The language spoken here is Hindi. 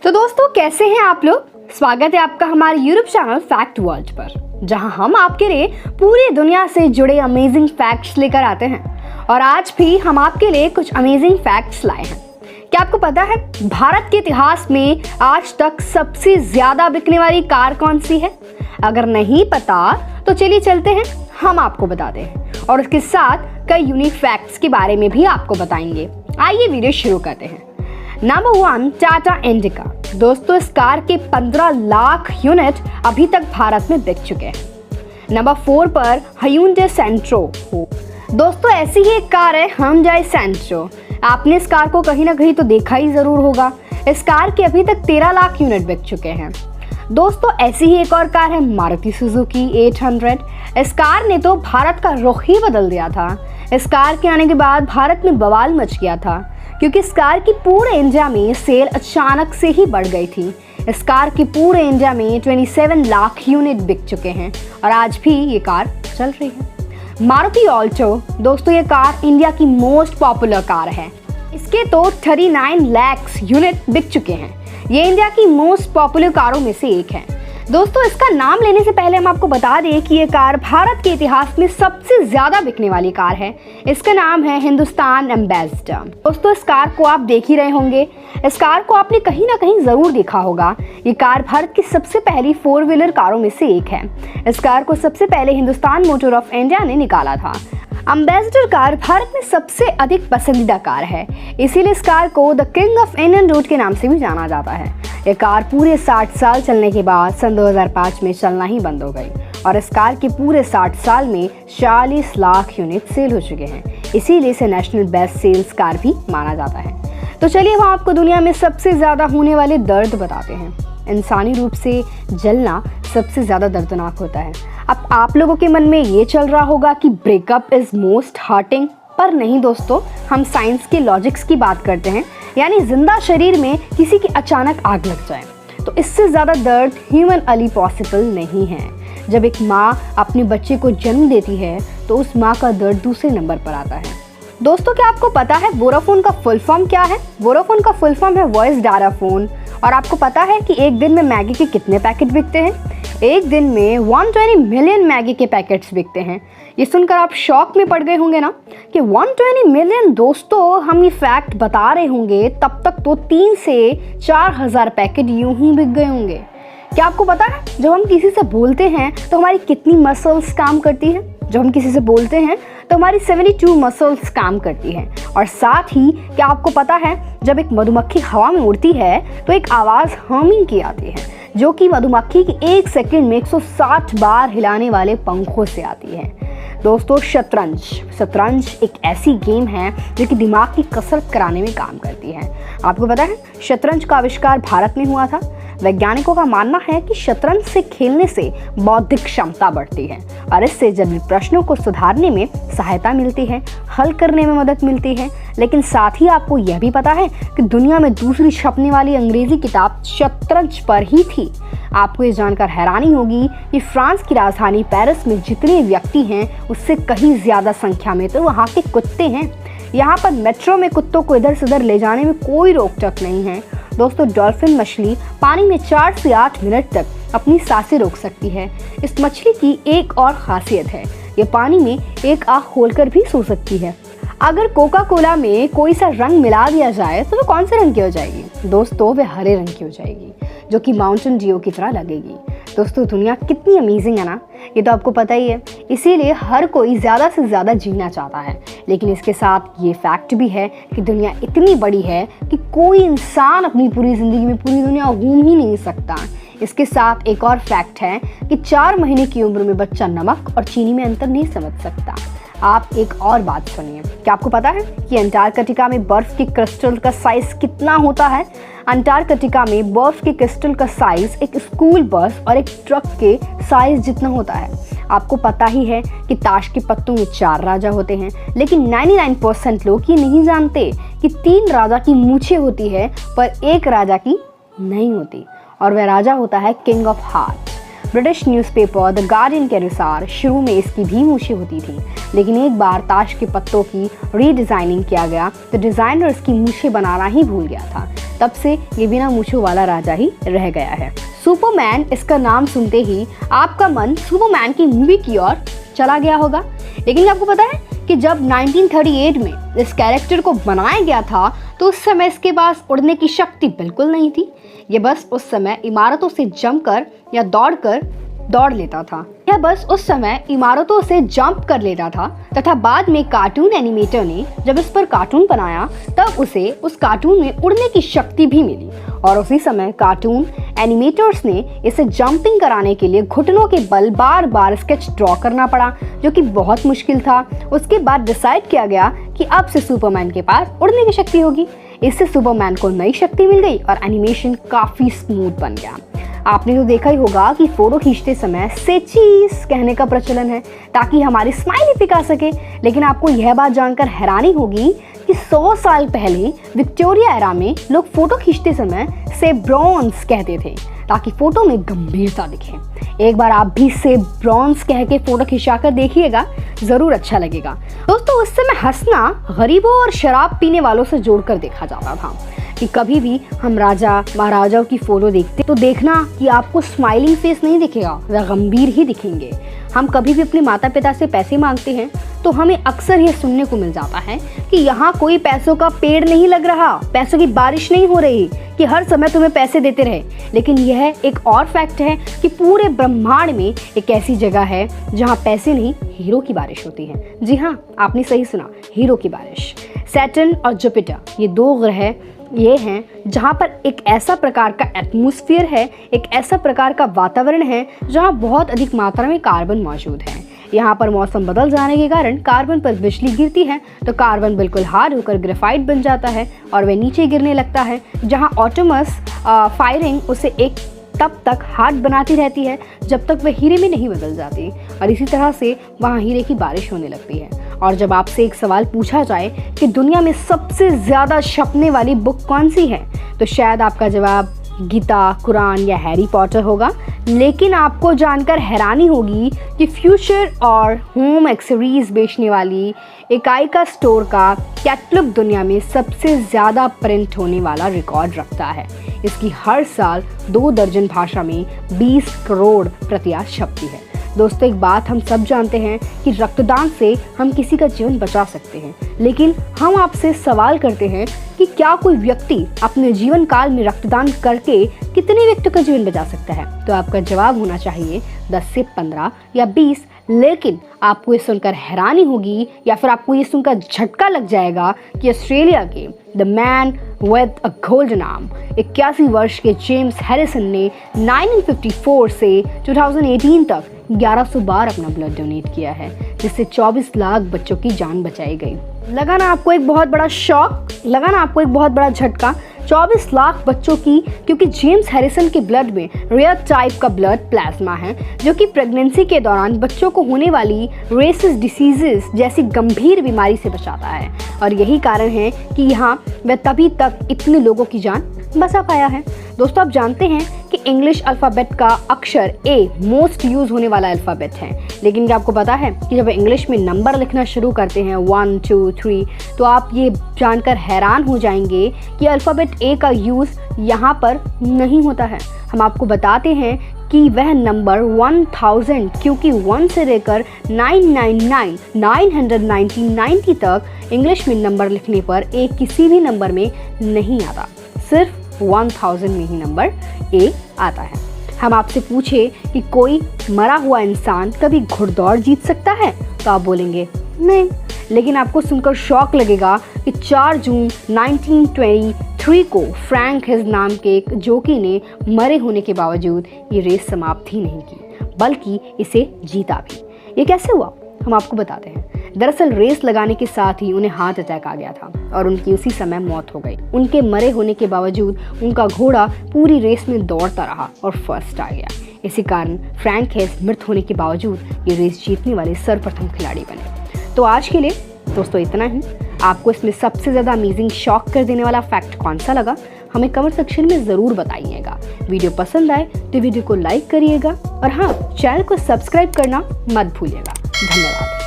तो दोस्तों कैसे हैं आप लोग। स्वागत है आपका हमारे यूट्यूब चैनल फैक्ट वर्ल्ड पर, जहां हम आपके लिए पूरी दुनिया से जुड़े अमेजिंग फैक्ट्स लेकर आते हैं। और आज भी हम आपके लिए कुछ अमेजिंग फैक्ट्स लाए हैं। क्या आपको पता है भारत के इतिहास में आज तक सबसे ज्यादा बिकने वाली कार कौन सी है? अगर नहीं पता तो चलिए चलते हैं, हम आपको बताते हैं और उसके साथ कई यूनिक फैक्ट्स के बारे में भी आपको बताएंगे। आइए वीडियो शुरू करते हैं। Number 1, Tata indica. दोस्तों इस कार के 15 लाख यूनिट अभी तक भारत में बिक चुके हैं। नंबर 4 पर Hyundai Santro। दोस्तों ऐसी ही एक कार है Hyundai Santro। आपने इस कार को कहीं ना कहीं तो देखा ही जरूर होगा। इस कार के अभी तक 13 लाख यूनिट बिक चुके हैं। दोस्तों ऐसी ही एक और कार है मारुति सुजुकी 800। इस कार ने तो भारत का रुख ही बदल दिया था। इस कार के आने के बाद भारत में बवाल मच गया था, क्योंकि इस कार की पूरे इंडिया में सेल अचानक से ही बढ़ गई थी। इस कार की पूरे इंडिया में 27 लाख यूनिट बिक चुके हैं और आज भी ये कार चल रही है। मारुति ऑल्टो। दोस्तों ये कार इंडिया की मोस्ट पॉपुलर कार है। इसके तो 39 लाख यूनिट बिक चुके हैं। ये इंडिया की मोस्ट पॉपुलर कारों में से एक है। दोस्तों इसका नाम लेने से पहले हम आपको बता दें कि ये कार भारत के इतिहास में सबसे ज्यादा बिकने वाली कार है। इसका नाम है हिंदुस्तान एम्बेसडर। दोस्तों इस कार को आप देख ही रहे होंगे। इस कार को आपने कहीं ना कहीं जरूर देखा होगा। ये कार भारत की सबसे पहली 4 व्हीलर कारों में से एक है। इस कार को सबसे पहले हिंदुस्तान मोटर ऑफ इंडिया ने निकाला था। एम्बेसडर कार भारत में सबसे अधिक पसंदीदा कार है, इसीलिए इस कार को the king of Indian road के नाम से भी जाना जाता है। ये कार पूरे 60 साल चलने के बाद सन 2005 में चलना ही बंद हो गई और इस कार के पूरे 60 साल में 40 लाख यूनिट सेल हो चुके हैं। इसीलिए इसे नेशनल बेस्ट सेल्स कार भी माना जाता है। तो चलिए हम आपको दुनिया में सबसे ज़्यादा होने वाले दर्द बताते हैं। इंसानी रूप से जलना सबसे ज़्यादा दर्दनाक होता है। अब आप लोगों के मन में ये चल रहा होगा कि ब्रेकअप इज़ मोस्ट हर्टिंग, पर नहीं दोस्तों, हम साइंस के लॉजिक्स की बात करते हैं। यानी जिंदा शरीर में किसी की अचानक आग लग जाए तो इससे ज़्यादा दर्द ह्यूमनली पॉसिबल नहीं है। जब एक माँ अपने बच्चे को जन्म देती है तो उस माँ का दर्द दूसरे नंबर पर आता है। दोस्तों क्या आपको पता है वोडाफोन का फुल फॉर्म क्या है? वोडाफोन का फुल फॉर्म है वॉइस डाटा फोन। और आपको पता है कि एक दिन में मैगी के कितने पैकेट बिकते हैं? एक दिन में 120 मिलियन मैगी के पैकेट्स बिकते हैं। ये सुनकर आप शॉक में पड़ गए होंगे ना कि 120 मिलियन। दोस्तों हम ये फैक्ट बता रहे होंगे तब तक तो 3 से 4 हज़ार पैकेट यूं ही बिक गए होंगे। क्या आपको पता है जब हम किसी से बोलते हैं तो हमारी कितनी मसल्स काम करती हैं? जब हम किसी से बोलते हैं तो हमारी 72 मसल्स काम करती हैं। और साथ ही क्या आपको पता है जब एक मधुमक्खी हवा में उड़ती है तो एक आवाज़ हमिंग की आती है, जो कि मधुमक्खी की 1 सेकंड में 160 बार हिलाने वाले पंखों से आती है। दोस्तों शतरंज एक ऐसी गेम है जो कि दिमाग की कसरत कराने में काम करती है। आपको पता है शतरंज का आविष्कार भारत में हुआ था। वैज्ञानिकों का मानना है कि शतरंज से खेलने से बौद्धिक क्षमता बढ़ती है और इससे जटिल प्रश्नों को सुधारने में सहायता मिलती है, हल करने में मदद मिलती है। लेकिन साथ ही आपको यह भी पता है कि दुनिया में दूसरी छपने वाली अंग्रेजी किताब शतरंज पर ही थी। आपको ये जानकर हैरानी होगी कि फ्रांस की राजधानी पेरिस में जितने व्यक्ति हैं उससे कहीं ज़्यादा संख्या में तो वहाँ के कुत्ते हैं। यहाँ पर मेट्रो में कुत्तों को इधर से उधर ले जाने में कोई रोक टोक नहीं है। दोस्तों डॉल्फिन मछली पानी में 4 से 8 मिनट तक अपनी सांसें रोक सकती है। इस मछली की एक और खासियत है, ये पानी में एक आँख खोलकर भी सो सकती है। अगर कोका कोला में कोई सा रंग मिला दिया जाए तो वो कौन से रंग की हो जाएगी? दोस्तों वे हरे रंग की हो जाएगी, जो कि माउंटेन ड्यू की तरह लगेगी। दोस्तों दुनिया कितनी अमेजिंग है ना, ये तो आपको पता ही है। इसीलिए हर कोई ज़्यादा से ज़्यादा जीना चाहता है। लेकिन इसके साथ ये फैक्ट भी है कि दुनिया इतनी बड़ी है कि कोई इंसान अपनी पूरी ज़िंदगी में पूरी दुनिया घूम ही नहीं सकता। इसके साथ एक और फैक्ट है कि 4 महीने की उम्र में बच्चा नमक और चीनी में अंतर नहीं समझ सकता। आप एक और बात सुनिए, क्या आपको पता है कि अंटार्कटिका में बर्फ के क्रिस्टल का साइज कितना होता है? अंटार्कटिका में बर्फ के क्रिस्टल का साइज एक स्कूल बस और एक ट्रक के साइज जितना होता है। आपको पता ही है कि ताश के पत्तों में 4 राजा होते हैं, लेकिन 99% लोग ये नहीं जानते कि 3 राजा की मूछें होती है पर एक राजा की नहीं होती, और वह राजा होता है king of heart. British newspaper the guardian के अनुसार शुरू में इसकी भी मूछें होती थी, लेकिन एक बार ताश के पत्तों की रीडिज़ाइनिंग किया गया तो डिज़ाइनर इसकी मूछें बनाना ही भूल गया था। तब से ये बिना मूंछों वाला राजा ही रह गया है। सुपरमैन इसका नाम सुनते ही आपका मन सुपरमैन की मूवी की ओर चला गया होगा। लेकिन आपको पता है कि जब 1938 में इस कैरेक्टर को बनाया गया था तो उस समय इसके पास उड़ने की शक्ति बिल्कुल नहीं थी। ये बस उस समय इमारतों से जंपकर या दौड़ लेता था। यह बस उस समय इमारतों से जंप कर लेता था तथा बाद में कार्टून एनिमेटर ने जब इस पर कार्टून बनाया तब उसे उस कार्टून में उड़ने की शक्ति भी मिली और उसी समय कार्टून एनिमेटर्स ने इसे जंपिंग कराने के लिए घुटनों के बल बार बार स्केच ड्रॉ करना पड़ा, जो कि बहुत मुश्किल था। उसके बाद डिसाइड किया गया कि अब से सुपरमैन के पास उड़ने की शक्ति होगी। इससे सुपरमैन को नई शक्ति मिल गई और एनिमेशन काफी स्मूथ बन गया। आपने तो देखा ही होगा कि फोटो खींचते समय से चीज कहने का प्रचलन है ताकि हमारी स्माइली पिक आ सके। लेकिन आपको यह बात जानकर हैरानी होगी कि 100 साल पहले विक्टोरिया एरा में लोग फोटो खींचते समय से ब्रॉन्ज कहते थे ताकि फोटो में गंभीरता दिखे। एक बार आप भी से ब्रॉन्ज कह के फोटो खिंचाकर देखिएगा, जरूर अच्छा लगेगा। दोस्तों, उस समय हंसना गरीबों और शराब पीने वालों से जोड़कर देखा जाता था कि कभी भी हम राजा महाराजाओं की फोटो देखते तो देखना कि आपको स्माइलिंग फेस नहीं दिखेगा, वह गंभीर ही दिखेंगे। हम कभी भी अपने माता पिता से पैसे मांगते हैं तो हमें अक्सर यह सुनने को मिल जाता है कि यहाँ कोई पैसों का पेड़ नहीं लग रहा, पैसों की बारिश नहीं हो रही कि हर समय तुम्हें पैसे देते रहे। लेकिन यह एक और फैक्ट है कि पूरे ब्रह्मांड में एक ऐसी जगह है जहाँ पैसे नहीं, हीरो की बारिश होती है। जी हाँ, आपने सही सुना, हीरो की बारिश। सैटर्न और जुपिटर, ये 2 ग्रह ये हैं जहाँ पर एक ऐसा प्रकार का एटमॉस्फेयर है, एक ऐसा प्रकार का वातावरण है जहाँ बहुत अधिक मात्रा में कार्बन मौजूद है। यहाँ पर मौसम बदल जाने के कारण कार्बन पर बिजली गिरती है तो कार्बन बिल्कुल हार्ड होकर ग्रेफाइट बन जाता है और वह नीचे गिरने लगता है, जहाँ ऑटोमस फायरिंग उसे एक तब तक हार्ड बनाती रहती है जब तक वह हीरे में नहीं बदल जाती और इसी तरह से वहाँ हीरे की बारिश होने लगती है। और जब आपसे एक सवाल पूछा जाए कि दुनिया में सबसे ज़्यादा छपने वाली बुक कौन सी है तो शायद आपका जवाब गीता, कुरान या हैरी पॉटर होगा। लेकिन आपको जानकर हैरानी होगी कि फ्यूचर और होम एक्सेसरीज बेचने वाली इकाइका स्टोर का कैटलॉग दुनिया में सबसे ज़्यादा प्रिंट होने वाला रिकॉर्ड रखता है। इसकी हर साल 2 दर्जन भाषा में 20 करोड़ प्रतियां छपती है। दोस्तों, एक बात हम सब जानते हैं कि रक्तदान से हम किसी का जीवन बचा सकते हैं, लेकिन हम आपसे सवाल करते हैं कि क्या कोई व्यक्ति अपने जीवन काल में रक्तदान करके कितने व्यक्तियों का जीवन बचा सकता है? तो आपका जवाब होना चाहिए 10 से 15 या 20। लेकिन आपको ये सुनकर हैरानी होगी या फिर आपको ये सुनकर झटका लग जाएगा कि ऑस्ट्रेलिया के the man with a golden arm 81 वर्ष के जेम्स हैरिसन ने 1954 से 2018 तक 1100 बार अपना ब्लड डोनेट किया है, जिससे 24 लाख बच्चों की जान बचाई गई। लगा ना आपको एक बहुत बड़ा शॉक, लगा ना आपको एक बहुत बड़ा झटका? 24 लाख बच्चों की, क्योंकि जेम्स हैरिसन के ब्लड में रेयर टाइप का ब्लड प्लाज्मा है जो कि प्रेगनेंसी के दौरान बच्चों को होने वाली रेसिस डिसीजेस जैसी गंभीर बीमारी से बचाता है और यही कारण है कि यहाँ वह तभी तक इतने लोगों की जान बचा पाया है। दोस्तों, आप जानते हैं कि इंग्लिश अल्फ़ाबेट का अक्षर ए मोस्ट यूज़ होने वाला अल्फ़ाबेट है, लेकिन क्या आपको पता है कि जब इंग्लिश में नंबर लिखना शुरू करते हैं 1 2 3 तो आप ये जानकर हैरान हो जाएंगे कि अल्फ़ाबेट ए का यूज़ यहाँ पर नहीं होता है। हम आपको बताते हैं कि वह नंबर 1000, क्योंकि 1 से लेकर 999, 990, 90 तक इंग्लिश में नंबर लिखने पर ए किसी भी नंबर में नहीं आता, सिर्फ 1000 में ही नंबर ए आता है। हम आपसे पूछे कि कोई मरा हुआ इंसान कभी घुड़दौड़ जीत सकता है तो आप बोलेंगे नहीं, लेकिन आपको सुनकर शौक लगेगा कि 4 जून 1923 को फ्रैंक हिज नाम के एक जॉकी ने मरे होने के बावजूद ये रेस समाप्त ही नहीं की, बल्कि इसे जीता भी। ये कैसे हुआ, हम आपको बताते हैं। दरअसल रेस लगाने के साथ ही उन्हें हार्ट अटैक आ गया था और उनकी उसी समय मौत हो गई। उनके मरे होने के बावजूद उनका घोड़ा पूरी रेस में दौड़ता रहा और फर्स्ट आ गया। इसी कारण फ्रैंक हेस मृत होने के बावजूद ये रेस जीतने वाले सर्वप्रथम खिलाड़ी बने। तो आज के लिए दोस्तों इतना ही। आपको इसमें सबसे ज़्यादा अमेजिंग शॉक कर देने वाला फैक्ट कौन सा लगा हमें कमेंट सेक्शन में ज़रूर बताइएगा। वीडियो पसंद आए तो वीडियो को लाइक करिएगा और हाँ, चैनल को सब्सक्राइब करना मत भूलिएगा। धन्यवाद।